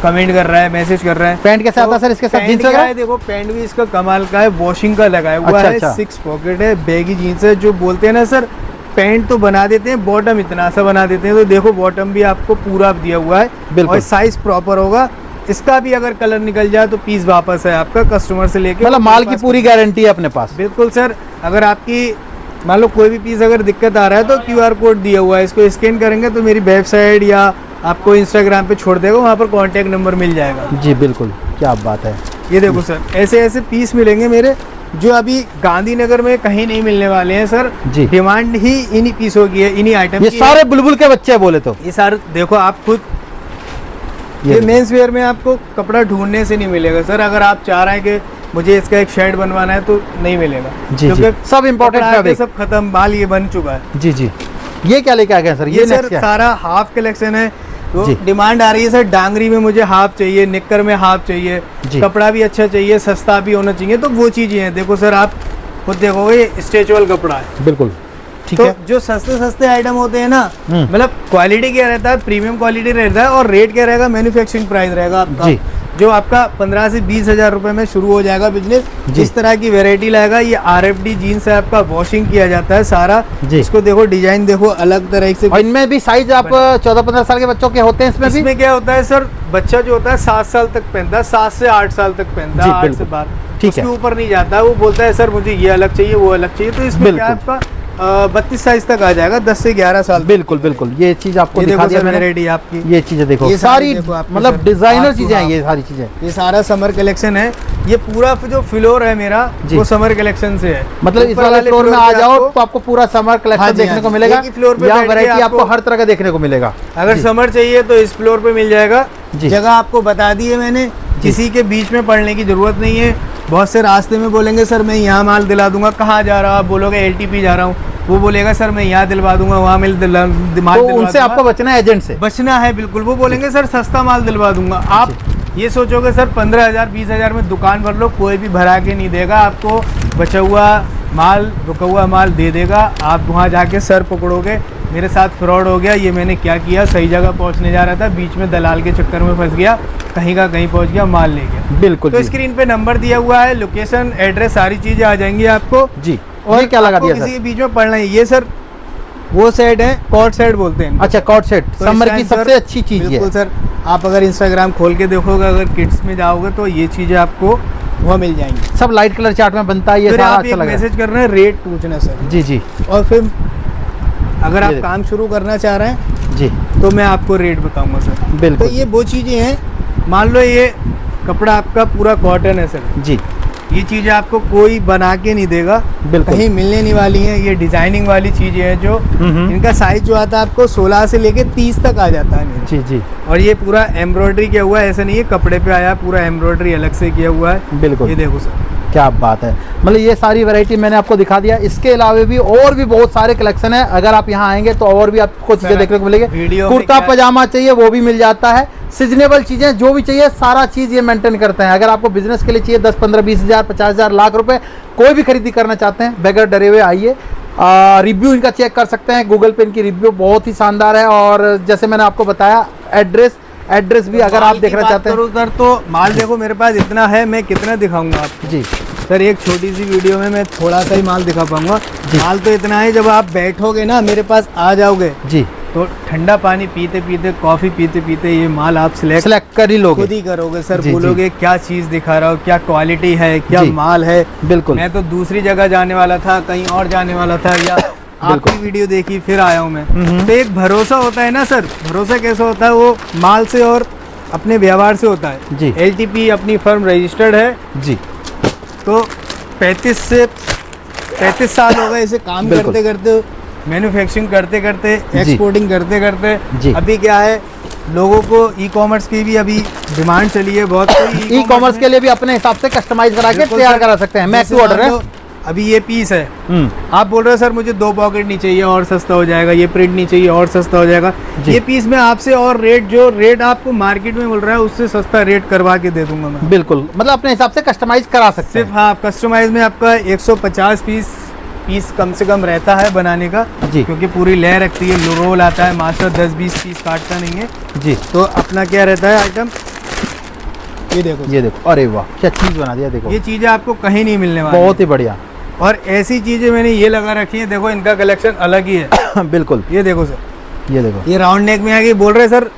[SPEAKER 2] कमेंट कर रहा है, मैसेज कर रहा है।
[SPEAKER 3] पैंट कैसे आता है सर इसके साथ?
[SPEAKER 2] पैंट
[SPEAKER 3] जींस
[SPEAKER 2] क्या
[SPEAKER 3] वगैरह?
[SPEAKER 2] है, देखो पैंट भी इसका कमाल का है, वॉशिंग का लगाया हुआ
[SPEAKER 3] अच्छा,
[SPEAKER 2] है,
[SPEAKER 3] अच्छा।
[SPEAKER 2] 6 पॉकेट है, बैगी जीन्स है। जो बोलते हैं ना सर पैंट तो बना देते हैं, बॉटम इतना सा बना देते हैं, तो देखो बॉटम भी आपको पूरा दिया हुआ है
[SPEAKER 3] बिल्कुल।
[SPEAKER 2] और साइज प्रॉपर होगा। इसका भी अगर कलर निकल जाए तो पीस वापस है आपका कस्टमर से लेके।
[SPEAKER 3] मतलब माल की पूरी गारंटी है अपने पास।
[SPEAKER 2] बिल्कुल सर, अगर आपकी मान लो कोई भी पीस अगर दिक्कत आ रहा है तो QR कोड दिया हुआ है, इसको स्कैन करेंगे तो मेरी वेबसाइट या आपको इंस्टाग्राम पे छोड़ देगा, वहाँ पर कॉन्टैक्ट नंबर मिल जाएगा।
[SPEAKER 3] जी बिल्कुल, क्या बात है।
[SPEAKER 2] ये देखो सर, ऐसे ऐसे पीस मिलेंगे मेरे, जो अभी गांधीनगर में कहीं नहीं मिलने वाले हैं सर।
[SPEAKER 3] जी।
[SPEAKER 2] डिमांड ही इन्हीं पीसों की है, इन्हीं आइटम
[SPEAKER 3] ये
[SPEAKER 2] की
[SPEAKER 3] सारे बुलबुल के बच्चे हैं बोले तो।
[SPEAKER 2] है। ये सारे देखो आप खुद,
[SPEAKER 3] ये
[SPEAKER 2] ये मेंस वेयर में आपको कपड़ा ढूंढने से नहीं मिलेगा सर। अगर आप चाह रहे हैं कि मुझे इसका एक शर्ट बनवाना है तो नहीं मिलेगा,
[SPEAKER 3] जी, जी। सब important
[SPEAKER 2] कपड़ा आके
[SPEAKER 3] fabric।
[SPEAKER 2] सब खत्म, माल ये बन चुका है।
[SPEAKER 3] जी जी, ये क्या लेके आ गए सर?
[SPEAKER 2] ये सर
[SPEAKER 3] next क्या है?
[SPEAKER 2] सारा हाफ कलेक्शन है। तो
[SPEAKER 3] जी।
[SPEAKER 2] डिमांड आ रही है सर, डांगरी में मुझे हाफ चाहिए, निक्कर में हाफ चाहिए,
[SPEAKER 3] जी।
[SPEAKER 2] कपड़ा भी अच्छा चाहिए, सस्ता भी होना चाहिए, तो वो चीजें हैं। देखो सर, आप खुद देखोगे ये स्ट्रेचेबल कपड़ा है।
[SPEAKER 3] बिल्कुल ठीक
[SPEAKER 2] तो
[SPEAKER 3] है।
[SPEAKER 2] जो सस्ते सस्ते आइटम होते हैं ना, मतलब क्वालिटी क्या रहता है, प्रीमियम क्वालिटी रहता है, और रेट क्या रहेगा, मैन्युफैक्चरिंग प्राइस रहेगा आपका।
[SPEAKER 3] जी।
[SPEAKER 2] जो आपका 15 से 20 हजार रुपए में शुरू हो जाएगा बिजनेस।
[SPEAKER 3] जी।
[SPEAKER 2] इस तरह की वेरायटी लाएगा। ये RFD जीन्स है आपका, वॉशिंग किया जाता है सारा।
[SPEAKER 3] जी।
[SPEAKER 2] इसको देखो, डिजाइन देखो अलग तरह से।
[SPEAKER 3] और इनमें भी साइज आप 14-15 साल के बच्चों के होते हैं इसमें भी?
[SPEAKER 2] इसमें क्या होता है सर, बच्चा जो होता है 7 साल तक पहनता है, 7 से 8 साल तक पहनता
[SPEAKER 3] जी,
[SPEAKER 2] है, 8 से
[SPEAKER 3] बिल्कुल।
[SPEAKER 2] 12,
[SPEAKER 3] ठीक है।
[SPEAKER 2] उसके ऊपर नहीं जाता है। वो बोलता है सर मुझे ये अलग चाहिए, वो अलग चाहिए, तो इसमें क्या है
[SPEAKER 3] बिल्कुल।
[SPEAKER 2] आपका 32 साइज तक आ जाएगा, 10 से 11 साल।
[SPEAKER 3] बिल्कुल बिल्कुल, ये चीज आपको
[SPEAKER 2] ये
[SPEAKER 3] दिखा
[SPEAKER 2] देखो
[SPEAKER 3] दिया
[SPEAKER 2] सर
[SPEAKER 3] मैंने।
[SPEAKER 2] वेरायटी आपकी,
[SPEAKER 3] ये चीजें देखो,
[SPEAKER 2] ये सारी
[SPEAKER 3] सारी
[SPEAKER 2] देखो आपकी
[SPEAKER 3] मतलब
[SPEAKER 2] सर,
[SPEAKER 3] डिजाइनर
[SPEAKER 2] हाथ
[SPEAKER 3] चीजें हैं
[SPEAKER 2] टू
[SPEAKER 3] ये सारी चीजें।
[SPEAKER 2] ये सारा समर कलेक्शन है। ये पूरा जो फ्लोर है मेरा,
[SPEAKER 3] जी।
[SPEAKER 2] वो समर कलेक्शन से है।
[SPEAKER 3] मतलब इस
[SPEAKER 2] ऊपर
[SPEAKER 3] वाले फ्लोर में आ
[SPEAKER 2] पे
[SPEAKER 3] जाओ
[SPEAKER 2] आपको-
[SPEAKER 3] तो आपको पूरा समर कलेक्शन
[SPEAKER 2] हाँ जी,
[SPEAKER 3] देखने
[SPEAKER 2] हाँ
[SPEAKER 3] को
[SPEAKER 2] जी।
[SPEAKER 3] मिलेगा।
[SPEAKER 2] एक ही फ्लोर पे
[SPEAKER 3] यहाँ
[SPEAKER 2] बैठ के
[SPEAKER 3] वैरायटी आपको
[SPEAKER 2] आपको
[SPEAKER 3] हर तरह का देखने को मिलेगा।
[SPEAKER 2] अगर
[SPEAKER 3] जी।
[SPEAKER 2] समर चाहिए तो इस फ्लोर पे मिल जाएगा।
[SPEAKER 3] जी।
[SPEAKER 2] जगह आपको बता दी है मैंने, किसी के बीच में पड़ने की जरूरत नहीं है। बहुत से रास्ते में बोलेंगे सर मैं यहाँ माल दिला दूंगा, कहाँ जा रहा, आप बोलोगे LTP जा रहा हूँ, वो बोलेगा सर मैं यहाँ दिलवा दूंगा, वहाँ मिल माल
[SPEAKER 3] तो
[SPEAKER 2] दिलवा
[SPEAKER 3] उनसे
[SPEAKER 2] दूंगा।
[SPEAKER 3] आपको बचना है, एजेंट से।
[SPEAKER 2] बचना है बिल्कुल। वो बोलेंगे सर सस्ता माल दिलवा दूंगा। आप ये सोचोगे सर 15,000 20,000 में दुकान भर लो, कोई भी भरा के नहीं देगा आपको। बचा हुआ माल, रुका हुआ माल दे देगा। आप वहाँ जाके सर पकड़ोगे मेरे साथ फ्रॉड हो गया, ये मैंने क्या किया, सही जगह पहुँचने जा रहा था, बीच में दलाल के चक्कर में फंस गया, कहीं का कहीं पहुँच गया, माल ले गया।
[SPEAKER 3] बिल्कुल
[SPEAKER 2] तो
[SPEAKER 3] जी।
[SPEAKER 2] स्क्रीन पे नंबर दिया हुआ है, लोकेशन, एड्रेस, सारी चीज़ें आ जाएंगी आपको।
[SPEAKER 3] जी।
[SPEAKER 2] और
[SPEAKER 3] ये क्या लगा
[SPEAKER 2] आपको
[SPEAKER 3] दिया
[SPEAKER 2] किसी
[SPEAKER 3] सर?
[SPEAKER 2] के बीच में पड़ना है। ये सर वो सेट है, कॉर्ड सेट बोलते हैं।
[SPEAKER 3] अच्छा, कॉर्ड सेट
[SPEAKER 2] तो
[SPEAKER 3] समर
[SPEAKER 2] इस
[SPEAKER 3] की
[SPEAKER 2] टाइम सर-
[SPEAKER 3] सबसे अच्छी चीज है।
[SPEAKER 2] बिल्कुल सर, आप अगर इंस्टाग्राम खोल के देखोगे, अगर किड्स में जाओगे तो ये चीज़ें आपको वहाँ मिल जाएंगी।
[SPEAKER 3] सब लाइट कलर चार्ट में बनता है, ये
[SPEAKER 2] फिर
[SPEAKER 3] सारा
[SPEAKER 2] आप
[SPEAKER 3] अच्छा
[SPEAKER 2] एक
[SPEAKER 3] लग रहा है।
[SPEAKER 2] मैसेज करना है, रेट पूछना है सर,
[SPEAKER 3] जी जी
[SPEAKER 2] और फिर अगर आप
[SPEAKER 3] ये-
[SPEAKER 2] काम शुरू करना चाह रहे हैं
[SPEAKER 3] जी
[SPEAKER 2] तो मैं आपको रेट बताऊंगा सर।
[SPEAKER 3] बिल्कुल।
[SPEAKER 2] तो ये वो चीज़ें हैं, मान लो ये कपड़ा आपका पूरा कॉटन है सर,
[SPEAKER 3] जी
[SPEAKER 2] ये चीज़ें आपको कोई बना के नहीं देगा,
[SPEAKER 3] बिल्कुल।
[SPEAKER 2] कहीं मिलने नहीं वाली हैं। ये डिजाइनिंग वाली चीज़ें हैं जो इनका साइज जो आता है आपको 16 से लेके 30 तक आ जाता है मेरे।
[SPEAKER 3] जी जी
[SPEAKER 2] और ये पूरा एम्ब्रॉयडरी किया हुआ है, ऐसा नहीं है कपड़े पे आया, पूरा एम्ब्रॉयडरी अलग से किया हुआ है।
[SPEAKER 3] बिल्कुल।
[SPEAKER 2] ये देखो सर,
[SPEAKER 3] क्या बात है। मतलब ये सारी वैरायटी मैंने आपको दिखा दिया। इसके अलावा भी और भी बहुत सारे कलेक्शन है। अगर आप यहाँ आएंगे तो और भी आपको चीजें
[SPEAKER 2] सर,
[SPEAKER 3] देखने को मिलेगी।
[SPEAKER 2] वीडियो में
[SPEAKER 3] कुर्ता
[SPEAKER 2] क्या-
[SPEAKER 3] पजामा चाहिए वो भी मिल जाता है। सीजनेबल चीजें जो भी चाहिए सारा चीज ये मेंटेन करते हैं। अगर आपको बिजनेस के लिए चाहिए 10, 15, 20 हजार, 50 हजार, लाख रुपए, कोई भी खरीदी करना चाहते हैं, बगैर डरे हुए आइए। रिव्यू इनका चेक कर सकते हैं, गूगल पे इनकी रिव्यू बहुत ही शानदार है। और जैसे मैंने आपको बताया एड्रेस भी अगर आप देखना चाहते हैं।
[SPEAKER 2] उधर तो माल देखो मेरे पास इतना है, मैं कितना दिखाऊंगा आपको।
[SPEAKER 3] जी
[SPEAKER 2] सर एक छोटी सी वीडियो में मैं थोड़ा सा ही माल दिखा पाऊंगा। माल तो इतना है, जब आप बैठोगे ना मेरे पास आ जाओगे
[SPEAKER 3] जी
[SPEAKER 2] तो ठंडा पानी पीते पीते, कॉफी पीते पीते ये माल आप
[SPEAKER 3] सिलेक्ट कर ही लोगे।
[SPEAKER 2] खुद ही करोगे सर।
[SPEAKER 3] जी, जी।
[SPEAKER 2] बोलोगे क्या चीज दिखा रहा हो, क्या क्वालिटी है, क्या
[SPEAKER 3] जी।
[SPEAKER 2] माल है।
[SPEAKER 3] बिल्कुल
[SPEAKER 2] मैं तो दूसरी जगह जाने वाला था, कहीं और जाने वाला था, या आपकी वीडियो देखी फिर आया हूँ मैं। तो एक भरोसा होता है ना सर, भरोसा कैसा होता है, वो माल से और अपने व्यवहार से होता है।
[SPEAKER 3] जी।
[SPEAKER 2] LTP अपनी फर्म रजिस्टर्ड है,
[SPEAKER 3] जी
[SPEAKER 2] तो 35 साल हो गए इसे काम
[SPEAKER 3] बिल्कुल।
[SPEAKER 2] करते करते, मैन्युफैक्चरिंग करते करते, एक्सपोर्टिंग करते करते।
[SPEAKER 3] जी।
[SPEAKER 2] अभी क्या है, लोगों को ई-कॉमर्स की भी अभी डिमांड चली है बहुत। कोई
[SPEAKER 3] ई-कॉमर्स के लिए भी अपने हिसाब से कस्टमाइज करा के
[SPEAKER 2] बिल्कुल
[SPEAKER 3] तैयार
[SPEAKER 2] सर।
[SPEAKER 3] करा सकते हैं। मैक्स
[SPEAKER 2] जैसे
[SPEAKER 3] ऑर्डर है।
[SPEAKER 2] मान लो, अभी ये पीस है, आप बोल रहे हो सर मुझे 2 पॉकेट नहीं चाहिए और सस्ता हो जाएगा, ये प्रिंट नहीं चाहिए और सस्ता हो जाएगा।
[SPEAKER 3] जी।
[SPEAKER 2] ये पीस मैं आपसे और रेट, जो रेट आपको मार्केट में मिल रहा है उससे सस्ता रेट करवा के दे दूंगा मैं।
[SPEAKER 3] बिल्कुल, मतलब अपने हिसाब से कस्टमाइज करा सकते
[SPEAKER 2] सिर्फ
[SPEAKER 3] हैं।
[SPEAKER 2] हाँ, कस्टमाइज में आपका 150 पीस कम से कम रहता है बनाने का।
[SPEAKER 3] जी।
[SPEAKER 2] क्योंकि पूरी लेयर रखती है, रोल आता है, मास्टर 10-20 पीस काटता नहीं है।
[SPEAKER 3] जी
[SPEAKER 2] तो अपना क्या रहता है आइटम, ये देखो
[SPEAKER 3] ये देखो, अरे वाह क्या चीज बना दिया, देखो
[SPEAKER 2] ये चीजें आपको कहीं नहीं मिलने वाली।
[SPEAKER 3] बहुत ही बढ़िया।
[SPEAKER 2] और ऐसी चीजें मैंने ये लगा रखी है, देखो इनका कलेक्शन अलग ही है।
[SPEAKER 3] बिल्कुल,
[SPEAKER 2] ये देखो सर,
[SPEAKER 3] ये देखो,
[SPEAKER 2] ये राउंड नेक में आगे बोल रहे सर,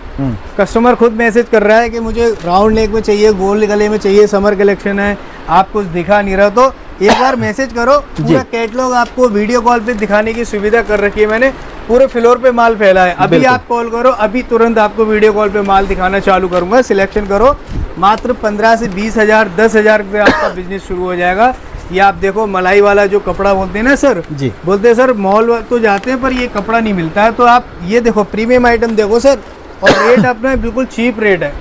[SPEAKER 2] कस्टमर खुद मैसेज कर रहा है कि मुझे राउंड नेक में चाहिए, गोल गले में चाहिए, समर कलेक्शन है, आप कुछ दिखा नहीं रहा, तो एक बार मैसेज करो, पूरा कैटलॉग आपको वीडियो कॉल पे दिखाने की सुविधा कर रखी है मैंने, पूरे फ्लोर पे माल फैला है। अभी आप कॉल करो, अभी तुरंत आपको वीडियो कॉल पे माल दिखाना चालू करूंगा, सिलेक्शन करो, मात्र 15 से 20 हजार 10 हजार से आपका बिजनेस शुरू हो जाएगा। ये आप देखो मलाई वाला जो कपड़ा बोलते हैं ना सर
[SPEAKER 3] जी,
[SPEAKER 2] बोलते हैं सर मॉल तो जाते हैं पर ये कपड़ा नहीं मिलता है, तो आप ये देखो प्रीमियम आइटम देखो सर, और रेट अपना बिल्कुल चीप रेट है।